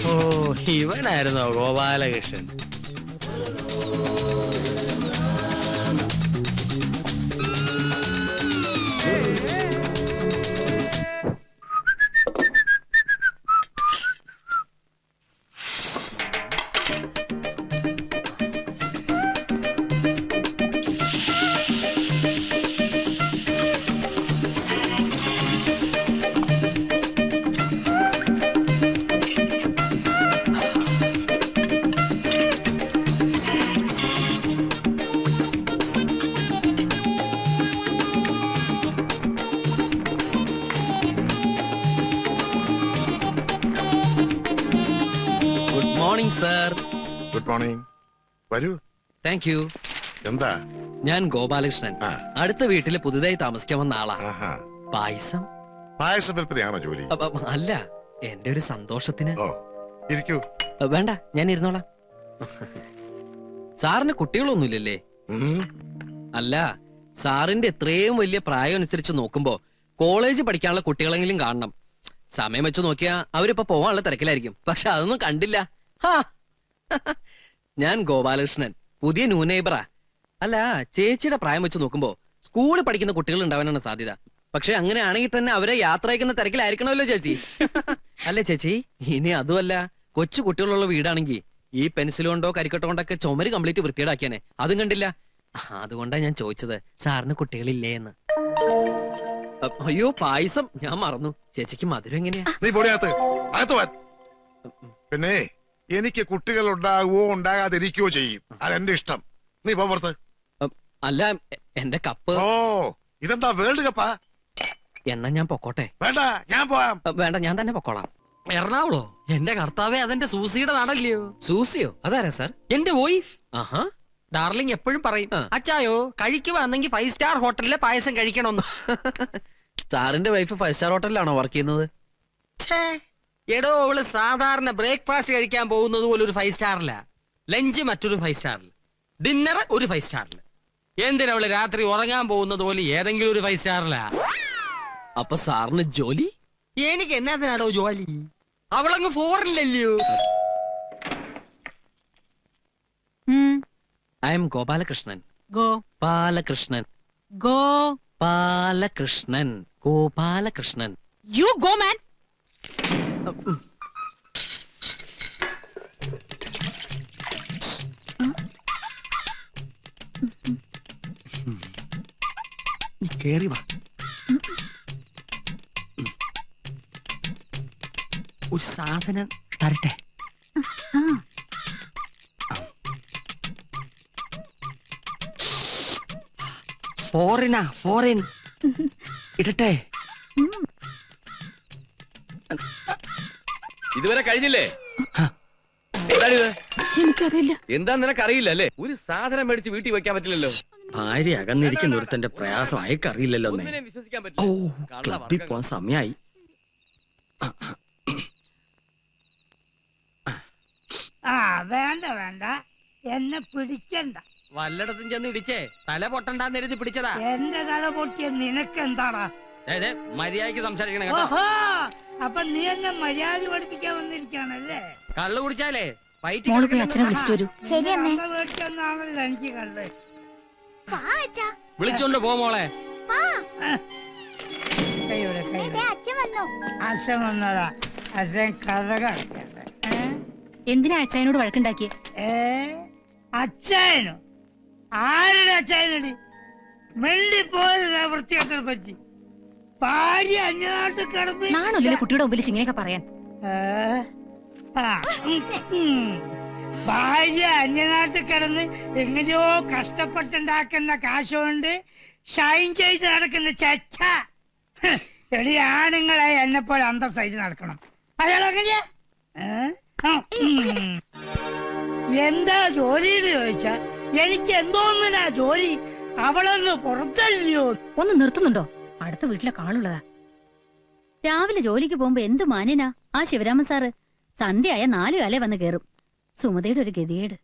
ഓ, ഇവനായിരുന്നോ Gopalakrishnan? Sir good morning. വരൂ. Thank you. എന്താ? ഞാൻ ഗോപാലകൃഷ്ണൻ. അടുത്ത വീട്ടില് പുതുതായി താമസിക്കാൻ വന്ന ആളാ. പായസം വിൽപ്പനയാണോ ജോലി? അല്ല, എന്റെ ഒരു സന്തോഷത്തിന്. ഇരിക്കൂ. വേണ്ട, ഞാൻ ഇരുന്നോളാം. സാറിന് കുട്ടികളൊന്നുമില്ലല്ലേ? അല്ല, സാറിന്റെ എത്രയും വലിയ പ്രായം അനുസരിച്ച് നോക്കുമ്പോ കോളേജ് പഠിക്കാനുള്ള കുട്ടികളെങ്കിലും കാണണം. സമയം വെച്ച് നോക്കിയാ അവരിപ്പോ പോവാനുള്ള തിരക്കിലായിരിക്കും. പക്ഷെ അതൊന്നും കണ്ടില്ല. ഞാൻ ഗോപാലകൃഷ്ണൻ, പുതിയ ന്യൂ നെയ്ബറാ. അല്ല, ചേച്ചിയുടെ പ്രായം വെച്ച് നോക്കുമ്പോ സ്കൂളിൽ പഠിക്കുന്ന കുട്ടികൾ ഉണ്ടാവാനാണ് സാധ്യത. പക്ഷെ അങ്ങനെയാണെങ്കിൽ തന്നെ അവരെ യാത്ര അയക്കുന്ന തിരക്കിലായിരിക്കണമല്ലോ ചേച്ചി. അല്ലേ ചേച്ചി? ഇനി അതുമല്ല, കൊച്ചു കുട്ടികളുള്ള വീടാണെങ്കിൽ ഈ പെൻസിൽ കൊണ്ടോ കരിക്കട്ടോ കൊണ്ടൊക്കെ ചുമര് കംപ്ലീറ്റ് വൃത്തിയേടാക്കിയാനെ. അതും കണ്ടില്ല. അതുകൊണ്ടാ ഞാൻ ചോദിച്ചത്, സാറിന് കുട്ടികളില്ലേ എന്ന്. അയ്യോ, പായസം ഞാൻ മറന്നു. ചേച്ചിക്ക് മധുരം എങ്ങനെയാ? പിന്നെ എനിക്ക് കുട്ടികൾ ഉണ്ടാകുവോ ഉണ്ടാകാതിരിക്കുകയോ ചെയ്യും. അതെന്റെ ഇഷ്ടം. നീ പുറത്ത്. അല്ല, എന്റെ കപ്പ്. ഓ, ഇതെന്താ വേൾഡ് കപ്പാ? എന്നാ ഞാൻ പൊക്കോട്ടെ? വേണ്ട, ഞാൻ പോവാം. വേണ്ട, ഞാൻ തന്നെ പൊക്കോളാം. എറണാകുളോ? എന്റെ കർത്താവേ, അതെന്റെ സൂസിയുടെ നാടല്ലയോ? സൂസിയോ? അതാരാ സാർ? എന്റെ വോയിഫ്. ആഹാ. ഡാർലിംഗ് എപ്പോഴും പറയും, അച്ചായോ കഴിക്കുവാണെങ്കിൽ 5 സ്റ്റാർ ഹോട്ടലിലെ പായസം കഴിക്കണമെന്ന്. സാറിന്റെ വൈഫ് 5 സ്റ്റാർ ഹോട്ടലിലാണോ വർക്ക് ചെയ്യുന്നത്? എടോ, അവള് സാധാരണ ബ്രേക്ക്ഫാസ്റ്റ് കഴിക്കാൻ പോകുന്നത് പോലെ ഒരു 5 സ്റ്റാറില, ലഞ്ച് മറ്റൊരു 5 സ്റ്റാറിൽ, ഡിന്നർ ഒരു 5 സ്റ്റാറിൽ. എന്തിനവള് രാത്രി ഉറങ്ങാൻ പോകുന്നത് പോലെ ഏതെങ്കിലും ഒരു 5 സ്റ്റാറിലാ. അപ്പൊ സാറിന് ജോലി? എനിക്ക് എന്നാത്തിനാടോ ജോലി? അവളങ്ങ് ഫോറിനില്ലല്ലോ. I am Gopalakrishnan. Gopalakrishnan. Gopalakrishnan. Gopalakrishnan. You go, man. കേറി വാ. ഒരു സാധനം തരട്ടെ? ഫോറിൻ ഇടട്ടെ? ഇതുവരെ കഴിഞ്ഞില്ലേ? എന്താണിത്? എനിക്കറിയില്ല. എന്താ നിനക്കറിയില്ല അല്ലേ? ഒരു സാധനം മേടിച്ച് വീട്ടിൽ വെക്കാൻ പറ്റില്ലല്ലോ. ഭാര്യ അകന്നിരിക്കുന്ന ഒരുത്തന്റെ പ്രയാസം അയക്കറിയില്ലല്ലോ. വിശ്വസിക്കാൻ ഓ, ക്ലബിൽ പോവാൻ സമയായി. വേണ്ട, എന്നെ പിടിക്കണ്ട. വല്ലയിടത്തും ചെന്ന് ഇടിച്ചേ തല പൊട്ടണ്ടെന്ന് എഴുതി പിടിച്ചതാ. എന്റെ തല പൊട്ടിയ നിനക്ക് എന്താടാ? മര്യാദക്ക് സംസാരിക്കണം. ഓഹോ, അപ്പൊ നീ എന്നെ മര്യാദ പഠിപ്പിക്കാൻ വന്നിരിക്കാണല്ലേ? കള്ളു കുടിച്ചാലേ അച്ഛനെ വിളിച്ചിട്ട് വരൂ. മേടിച്ചെന്നാണല്ലോ എനിക്ക് കള്ള്. വിളിച്ചോണ്ട് പോ മോളെ. അച്ഛൻ വന്നതാ. അച്ഛൻ കഥ കളിക്കട്ടെ. എന്തിനാ അച്ഛനോട് വഴക്കുണ്ടാക്കിയേ? അച്ഛനോ? ആരുടെ അച്ഛനടി? മെല്ലി പോരുന്ന വൃത്തികെട്ടനെ പറ്റി. ഭാര്യ അന്യനാട്ടിൽ കിടന്ന് നാണല്ലേ കുട്ടിയുടെ മുമ്പിൽ ഇങ്ങനെയൊക്കെ പറയാൻ? ഭാര്യ അന്യനാട്ടിൽ കിടന്ന് എങ്ങനെയോ കഷ്ടപ്പെട്ടുണ്ടാക്കുന്ന കാശുകൊണ്ട് ഷൈൻ ചെയ്ത് നടക്കുന്ന ചച്ച. എടി, ആണുങ്ങളെ എന്നെ പോലെ അന്തസ്സായിട്ട് നടക്കണം. അയാൾ എങ്ങനെയാ? എന്താ ജോലി എന്ന് ചോദിച്ചാ എനിക്ക് എന്തോന്നിനാ ജോലി? അവളൊന്ന് പുറത്തല്ലയോ? ഒന്ന് നിർത്തുന്നുണ്ടോ? അടുത്ത വീട്ടിലെ കാളുള്ളതാ. രാവിലെ ജോലിക്ക് പോകുമ്പോ എന്ത് മാന്യനാ ആ ശിവരാമൻ സാറ്. സന്ധ്യയായ 4 കാലേ വന്ന് കേറും. സുമതയുടെ ഒരു ഗതികേട്.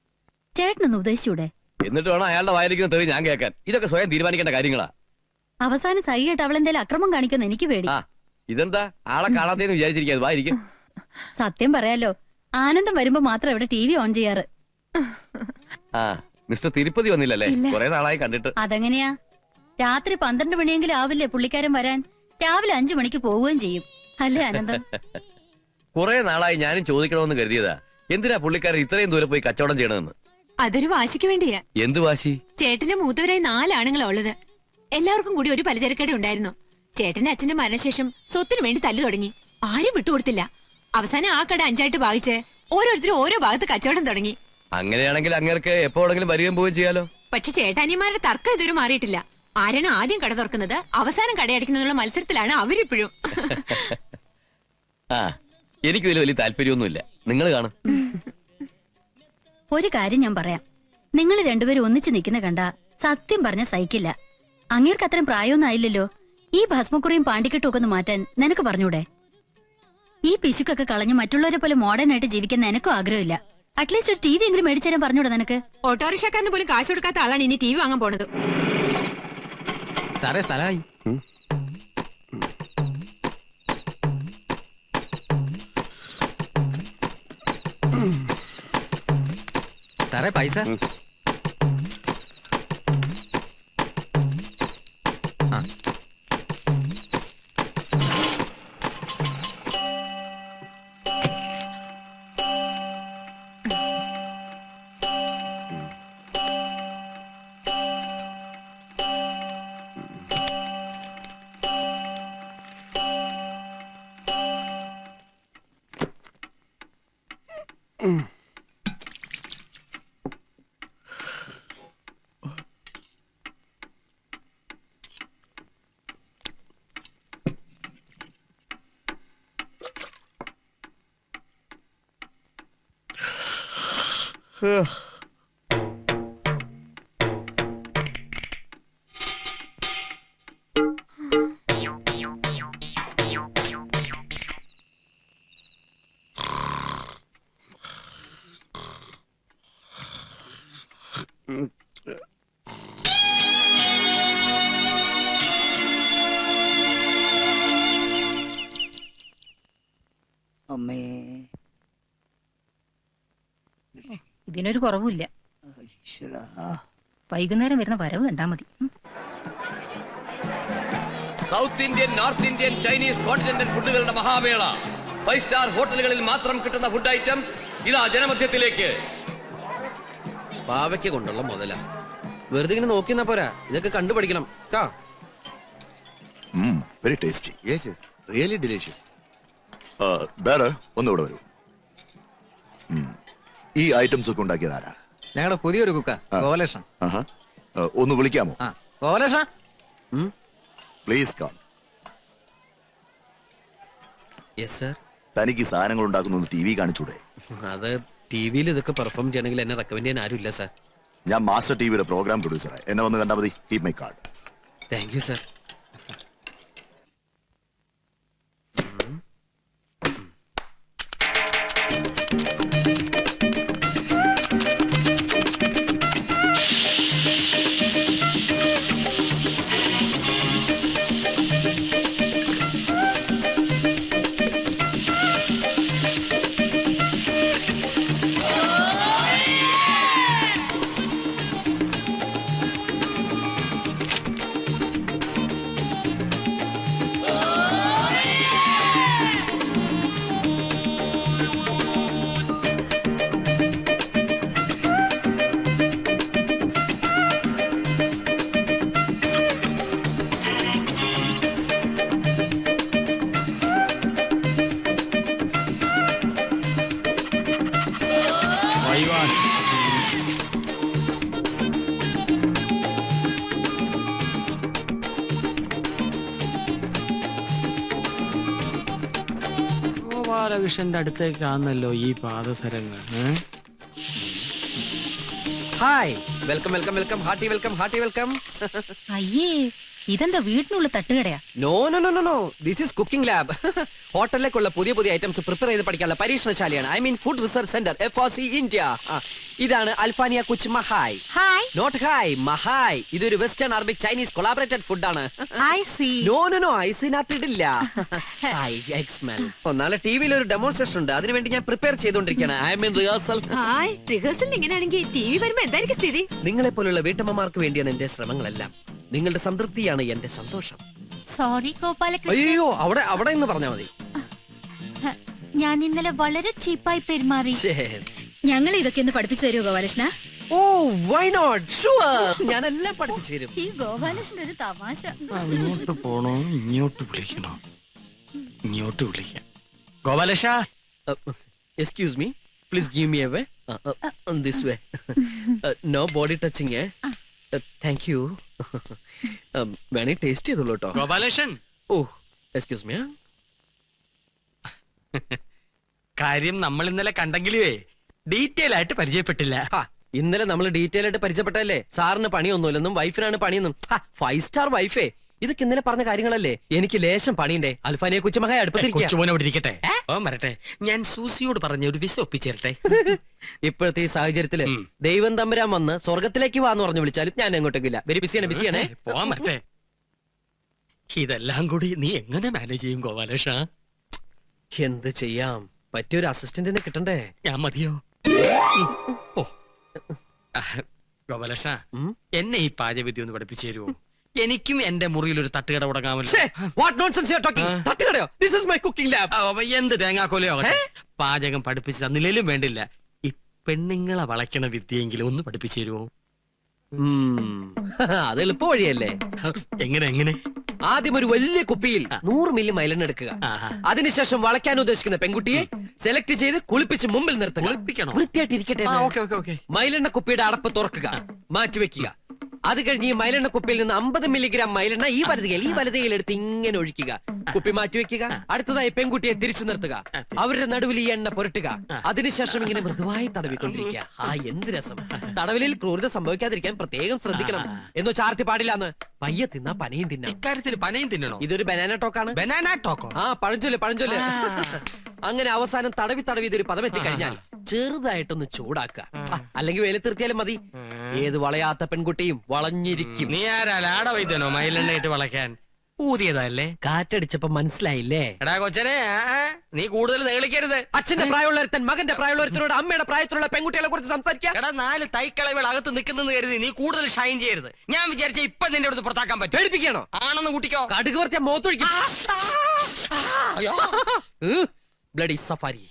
ചേട്ടനൊന്ന് ഉപദേശിച്ചൂടെ? എന്നിട്ട് വേണം അയാളുടെ വായിരിക്കുന്ന തെറി ഞാൻ കേൾക്കാൻ. ഇതൊക്കെ സ്വയം തീരുമാനിക്കേണ്ട കാര്യങ്ങളാ. അവസാനം സഹിയായിട്ട് അവളെന്തേലും അക്രമം കാണിക്കുന്ന എനിക്ക് പേടി. ഇതെന്താ ആളെ കാണാത്തേന്ന് വിചാരിച്ചിരിക്കാതെ വായിരിക്കും. സത്യം പറയാലോ, ആനന്ദം വരുമ്പോ മാത്രം ഇവിടെ ടി വി ഓൺ ചെയ്യാറ്. ആ മിസ്റ്റർ തിരുപ്പതി വന്നില്ലല്ലേ? കുറെ നാളായി കണ്ടിട്ട്. അതെങ്ങനെയാ? രാത്രി 12 മണിയെങ്കിലും ആവില്ലേ പുള്ളിക്കാരൻ വരാൻ? രാവിലെ 5 മണിക്ക് പോവുകയും ചെയ്യും, അല്ലേ ആനന്ദം? കുറെ നാളായി ഞാനും ചോദിക്കണമെന്ന് കരുതിയതാ, എന്തിനാ പുള്ളിക്കാരൻ ഇത്രയും ദൂരെ പോയി കച്ചവടം ചെയ്യണമെന്ന്. അതൊരു വാശിക്ക് വേണ്ടിയാ. എന്ത് വാശി? ചേട്ടന്റെ മൂത്തവരായി 4 ആണുങ്ങളാ ഉള്ളത്. എല്ലാവർക്കും കൂടി ഒരു പലചരക്കട ഉണ്ടായിരുന്നു. ചേട്ടന്റെ അച്ഛന്റെ മരണശേഷം സ്വത്തിനു വേണ്ടി തല്ലു തുടങ്ങി. ആരും വിട്ടുകൊടുത്തില്ല. അവസാനം ആ കട 5ആയിട്ട് ഭാഗിച്ച് ഓരോരുത്തരും ഓരോ ഭാഗത്ത് കച്ചവടം തുടങ്ങി. അങ്ങനെയാണെങ്കിൽ അങ്ങേർക്ക് എപ്പോഴെങ്കിലും വരികയും പോവുകയും ചെയ്യാലോ. പക്ഷെ ചേട്ടാനിമാരുടെ തർക്കം ഇതുവരെ മാറിയിട്ടില്ല. ആരാണ് ആദ്യം കട തുറക്കുന്നത്, അവസാനം കടയടിക്കുന്നതിനുള്ള മത്സരത്തിലാണ് അവരിപ്പോഴും. ആ എനിക്കിതിൽ വലിയ താല്പര്യമൊന്നുമില്ല, നിങ്ങൾ കാണും. ഒരു കാര്യം ഞാൻ പറയാം, നിങ്ങൾ രണ്ടുപേരും ഒന്നിച്ച് നിൽക്കുന്ന കണ്ട സത്യം പറഞ്ഞ സഹിക്കില്ല. അങ്ങേർക്ക് അത്രയും പ്രായമൊന്നും ആയില്ലല്ലോ. ഈ ഭസ്മക്കുറിയും പാണ്ടിക്കെട്ടും ഒക്കെ ഒന്ന് മാറ്റാൻ നിനക്ക് പറഞ്ഞൂടെ? ഈ പിശുക്കൊക്കെ കളഞ്ഞ് മറ്റുള്ളവരെ പോലെ മോഡേൺ ആയിട്ട് ജീവിക്കാൻ നിനക്കും ആഗ്രഹമില്ല. അറ്റ്ലീസ്റ്റ് ഒരു ടി വി എങ്കിലും മേടിച്ചു തരാൻ പറഞ്ഞൂടെ നിനക്ക്? ഓട്ടോറിക്ഷക്കാരന് പോലും കാശ് കൊടുക്കാത്ത ആളാണ് ഇനി TV വാങ്ങാൻ പോണത്. സാറേ സ്ഥലമായി. സാറേ പൈസ. ആ അമ്മേ, ഇതിനൊരു കുറവുമില്ല. ഈശ്വരാ. വൈകുന്നേരം വരുന്ന വരവ് കണ്ടാ മതി. South Indian, North Indian, Chinese, continental ഫുഡുകളുടെ മഹാമേള. 5 സ്റ്റാർ ഹോട്ടലുകളിൽ മാത്രം കിട്ടുന്ന ഫുഡ് ഐറ്റംസ് ഇതാ ജനമധ്യത്തിലേക്ക്. പാവയ്ക്ക് കൊണ്ടുള്ള മുതല വെറുതെ ഇങ്ങനെ നോക്കിന്നാ പോരാ, ഇതൊക്കെ കണ്ടുപഠിക്കണം. Very tasty. Yes, yes. Really delicious. ബേറെ ഒന്നുകൂടെ വരൂ. ഈ ഐറ്റംസ് ഒക്കെ ഉണ്ടാക്കിയത് ആരാ? ഞങ്ങളുടെ പുതിയൊരു കുക്ക കോലേഷൻ. ആഹാ. ഒന്ന് വിളിക്കാമോ? കോലേഷ പ്ലീസ് കം. Yes sir. തനിക്ക് ഈ സാധനങ്ങൾ ഉണ്ടാക്കുന്ന TV കാണിച്ചൂടെ? അത് ടിവിയിൽ ഇതൊക്കെ പെർഫോം ചെയ്യണമെങ്കിൽ എന്നെ റെക്കമെൻഡ് ചെയ്യാൻ ആരും ഇല്ല സർ. ഞാൻ മാസ്റ്റർ ടിവിയുടെ പ്രോഗ്രാം പ്രൊഡ്യൂസറാ. എന്നെ വന്ന് കണ്ടാൽ മതി. Keep my card. Thank you sir. ഗോപാലകൃഷ്ണന്റെ അടുത്തേക്കാണല്ലോ ഈ പാദസരങ്ങൾ. Hi, welcome welcome welcome, hearty welcome, hearty welcome. അയ്യേ, ഇതെന്താ വീട്ടിനുള്ള തട്ടുകടയാ? No no no no no, this is cooking lab. ഹോട്ടലിലേക്കുള്ള പുതിയ പുതിയ ഐറ്റംസ് പ്രിപ്പയർ ചെയ്ത് പഠിക്കാനുള്ള പരീക്ഷണശാലയാണ്. I mean food research center, FRC India. ഇതാണ് അൽഫാനിയ കുച്ച് മഹായ്. ഹായ് നോട്ട് ഹായ്, മഹായ്. ഇതൊരു വെസ്റ്റേൺ അറബിക് ചൈനീസ് കൊളാബറേറ്റഡ് ഫുഡാണ്. ഐ സി നോ ഐസിനകത്ത് ഇടില്ല. നാളെ ടിവിയിൽ ഒരു ഡെമോൺസ്ട്രേഷൻ ഉണ്ട്, അതിനുവേണ്ടി ഞാൻ പ്രിപ്പയർ ചെയ്തുകൊണ്ടിരിക്കുകയാണ്. I mean rehearsal. Hi rehearsal ഇങ്ങനെയാണെങ്കിൽ ടി വി വരുമ്പോ എന്തായിരിക്കും സ്ഥിതി? നിങ്ങളെ പോലുള്ള വീട്ടമ്മമാർക്ക് വേണ്ടിയാണ് എന്റെ ശ്രമങ്ങളെല്ലാം. നിങ്ങളുടെ സംതൃപ്തിയാണ് എന്റെ സന്തോഷം. സോറി ഗോപാലകൃഷ്ണൻ, അയ്യോ, അവിടെ എന്ന് പറഞ്ഞാ മതി. ഞാൻ ഇന്നലെ വളരെ ചീപ്പായി പെരുമാറി. ഞങ്ങൾ ഇതൊക്കെ ഒന്ന് പഠിപ്പിച്ചു തരുമോ ഗോപാലകൃഷ്ണ? ഓ വൈ നോട്ട്, ഷുവർ, ഞാനെല്ലാം പഠിപ്പിച്ചു തരും. ഈ ഗോപാലകൃഷ്ണൻ ഒരു തമാശ. അങ്ങോട്ട് പോണോ ഇങ്ങോട്ട് വിളിക്കണോ? ഇങ്ങോട്ട് വിളിക്കാം. Gopalakrishna, excuse me, please give me a way. This way. Nobody touching. Thank you. വേണേ ടേസ്റ്റ് ചെയ്തോളൂ കേട്ടോ. Gopalakrishnan, oh excuse me. കാര്യം നമ്മൾ ഇന്നലെ കണ്ടെങ്കിലേ ഡീറ്റെയിൽ ആയിട്ട് പരിചയപ്പെട്ടില്ല. ഇന്നലെ നമ്മൾ ഡീറ്റെയിൽ ആയിട്ട് പരിചയപ്പെട്ടല്ലേ. സാറിന് പണിയൊന്നുമില്ലെന്നും വൈഫിനാണ് പണിയെന്നും. 5 സ്റ്റാർ വൈഫേ, ഇതൊക്കെ ഇന്നലെ പറഞ്ഞ കാര്യങ്ങളല്ലേ. എനിക്ക് ലേശം പണിയുണ്ടേ. അൽഫാനിയെ കുച്ചുമഹായ അടുപ്പത്തിരിക്കുക. കൊച്ചുമോനെ അവിടെ ഇരിക്കട്ടെ. ഓ വരട്ടെ, ഞാൻ സൂസിയോട് പറഞ്ഞ ഒരു വിസ ഒപ്പിച്ചേരട്ടെ. ഇപ്പോഴത്തെ ഈ സാഹചര്യത്തില് ദൈവം തമ്പുരാൻ വന്ന് സ്വർഗത്തിലേക്ക് വാന്ന് പറഞ്ഞു വിളിച്ചാലും ഞാൻ എങ്ങോട്ടേക്കില്ല. വെരി ബിസിയാണേ. പോവാൻ വരട്ടെ. ഇതെല്ലാം കൂടി നീ എങ്ങനെ മാനേജ് ചെയ്യും ഗോപാലകൃഷ്ണ? എന്ത് ചെയ്യാം, പറ്റിയൊരു അസിസ്റ്റന്റിനെ കിട്ടണ്ടേ. ഞാൻ മതിയോ? ഓ ഗോപാലകൃഷ്ണ, എന്നെ ഈ പാചകവിദ്യ ഒന്ന് പഠിപ്പിച്ചു തരുമോ? എനിക്കും എന്റെ മുറിയിൽ ഒരു തട്ടുകട തുടങ്ങാമല്ലോ. തട്ടുകടയോ? This is my cooking lab. എന്ത് തേങ്ങാക്കോലയോ പാചകം പഠിപ്പിച്ചു തന്നില്ലേലും വേണ്ടില്ല. ഈ പെണ്ണുങ്ങളെ വളയ്ക്കണ വിദ്യയെങ്കിലും ഒന്ന് പഠിപ്പിച്ചു തരുമോ? അത് എളുപ്പ വഴിയല്ലേ. എങ്ങനെ? ആദ്യം ഒരു വലിയ കുപ്പിയിൽ 100 മില്ലി മൈലെണ്ണ എടുക്കുക. അതിനുശേഷം വളയ്ക്കാൻ ഉദ്ദേശിക്കുന്ന പെൺകുട്ടിയെ സെലക്ട് ചെയ്ത് കുളിപ്പിച്ച് മുമ്പിൽ നിർത്തുക. കുളിപ്പിക്കണോ? വൃത്തിയായിട്ട് ഇരിക്കട്ടെ. മൈലെണ്ണ കുപ്പിയുടെ അടപ്പ് തുറക്കുക, മാറ്റിവെക്കുക. അത് കഴിഞ്ഞ് ഈ മൈലെണ്ണ കുപ്പിയിൽ നിന്ന് 50 മില്ലിഗ്രാം മൈലെണ്ണ ഈ വലതുകയിൽ എടുത്ത് ഇങ്ങനെ ഒഴിക്കുക. കുപ്പി മാറ്റിവെക്കുക. അടുത്തതായി പെൺകുട്ടിയെ തിരിച്ചു നിർത്തുക. അവരുടെ നടുവിൽ ഈ എണ്ണ പുരട്ടുക. അതിനുശേഷം ഇങ്ങനെ മൃദുവായി തടവിക്കൊണ്ടിരിക്കുക. എന്ത് രസം. തടവിലിൽ ക്രൂരത സംഭവിക്കാതിരിക്കാൻ പ്രത്യേകം ശ്രദ്ധിക്കണം. എന്നോ ചാർത്തി പാടില്ലാന്ന്. പയ്യെ തിന്നാ പനയും തിന്നാം. ഇക്കാര്യത്തിൽ പനയും തിന്നണോ? ഇതൊരു ബനാന ടോക്കാണ്. Banana Toko? പഴഞ്ചൊല്ല്. അങ്ങനെ അവസാനം തടവി ഇതൊരു പദം എത്തിക്കഴിഞ്ഞാൽ ചെറുതായിട്ടൊന്ന് ചൂടാക്കുക. അല്ലെങ്കിൽ വെയിലത്തിർത്തിയാലും മതി. ഏത് വളയാത്ത പെൺകുട്ടിയും വളഞ്ഞിരിക്കും. നീ ആരാ ലാട വൈദ്യനോ മയിലെണ്ണയിട്ട് വളയ്ക്കാൻ? ഊതിയതല്ലേ? കാറ്റടിച്ചപ്പോ മനസ്സിലായില്ലേ? എടാ കൊച്ചനെ, നീ കൂടുതൽ നേളിക്കരുത്. അച്ഛന്റെ പ്രായമുള്ളൊരുത്തൻ മകന്റെ പ്രായമുള്ളൊരുത്തരോട് അമ്മയുടെ പ്രായത്തിലുള്ള പെൺകുട്ടികളെ കുറിച്ച് സംസാരിക്കാം. എടാ 4 തൈക്കളവുകൾ അകത്ത് നിൽക്കുന്നെന്ന് കരുതി നീ കൂടുതൽ ഷൈൻ ചെയ്യരുത്. ഞാൻ വിചാരിച്ച ഇപ്പൊ നിന്റെ അടുത്ത് പുറത്താക്കാൻ പറ്റും. പേടിപ്പിക്കണോ? ആണെന്ന് കൂട്ടിക്കോ. കടുക് വർത്തിയ മോത്തൊഴിക്കും. Bloody safari.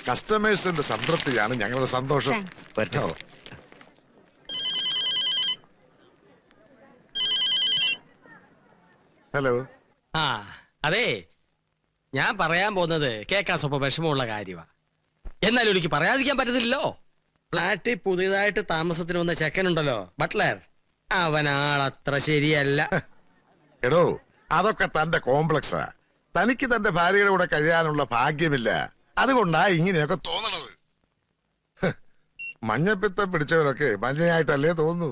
കസ്റ്റമേഴ്സിന്റെ സംതൃപ്തിയാണ് ഞങ്ങളുടെ സന്തോഷം. പറ്റോ? ഹലോ. അതെ, ഞാൻ പറയാൻ പോകുന്നത് കേൾക്കാൻ സ്വപ്പം വിഷമമുള്ള കാര്യമാ. എന്നാലും എനിക്ക് പറയാതിരിക്കാൻ പറ്റത്തില്ലല്ലോ. ഫ്ലാറ്റിൽ പുതിയതായിട്ട് താമസത്തിന് വന്ന ചെക്കനുണ്ടല്ലോ, ബട്ട്ലർ, അവനാളത്ര ശരിയല്ല. എടോ, അതൊക്കെ തന്റെ കോംപ്ലക്സാ. തനിക്ക് തന്റെ ഭാര്യയുടെ കൂടെ കഴിയാനുള്ള ഭാഗ്യമില്ല. അതുകൊണ്ടാ ഇങ്ങനെയൊക്കെ തോന്നണത്. മഞ്ഞപ്പിത്തം പിടിച്ചവരൊക്കെ മഞ്ഞയായിട്ടല്ലേ തോന്നുന്നു.